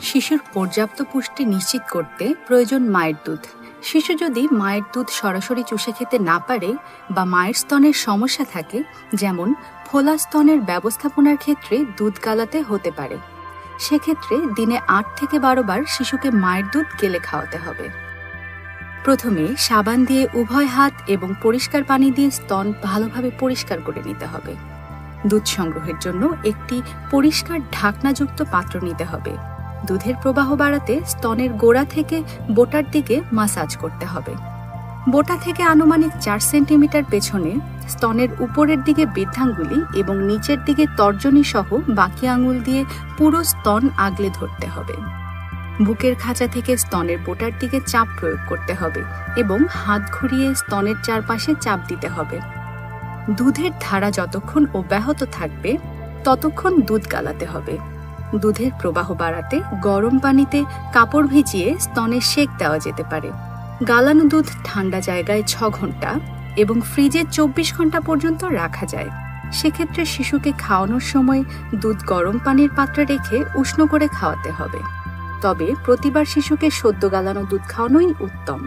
শিশুর পর্যাপ্ত পুষ্টি নিশ্চিত করতে প্রয়োজন মায়ের দুধ। শিশু যদি মায়ের দুধ সরাসরি চুষে খেতে না পারে বা মায়ের স্তনের সমস্যা থাকে, যেমন ফোলা স্তনের ব্যবস্থাপনার ক্ষেত্রে দুধ গালাতে হতে পারে, সেক্ষেত্রে দিনে ৮ থেকে ১২ বার শিশুকে মায়ের দুধ গেলে খাওয়াতে হবে। প্রথমে সাবান দিয়ে উভয় হাত এবং পরিষ্কার পানি দিয়ে স্তন ভালোভাবে পরিষ্কার করে নিতে হবে। দুধ সংগ্রহের জন্য একটি পরিষ্কার ঢাকনাযুক্ত পাত্র নিতে হবে। দুধের প্রবাহ বাড়াতে স্তনের গোড়া থেকে বোটার দিকে মাসাজ করতে হবে। বোটা থেকে আনুমানিক ৪ সেন্টিমিটার পেছনে স্তনের উপরের দিকে বৃদ্ধাঙ্গুলি এবং নিচের দিকে তর্জনী সহ বাকি আঙুল দিয়ে পুরো স্তন আগলে ধরতে হবে। বুকের খাঁচা থেকে স্তনের বোটার দিকে চাপ প্রয়োগ করতে হবে এবং হাত ঘুরিয়ে স্তনের চারপাশে চাপ দিতে হবে। দুধের ধারা যতক্ষণ অব্যাহত থাকবে ততক্ষণ দুধ গালাতে হবে। দুধের প্রবাহ বাড়াতে গরম পানিতে কাপড় ভিজিয়ে স্তনে সেক দেওয়া যেতে পারে। গালানো দুধ ঠান্ডা জায়গায় ৬ ঘন্টা এবং ফ্রিজে ২৪ ঘন্টা পর্যন্ত রাখা যায়। সেক্ষেত্রে শিশুকে খাওয়ানোর সময় দুধ গরম পানির পাত্রে রেখে উষ্ণ করে খাওয়াতে হবে। তবে প্রতিবার শিশুকে সদ্য গালানো দুধ খাওয়ানোই উত্তম।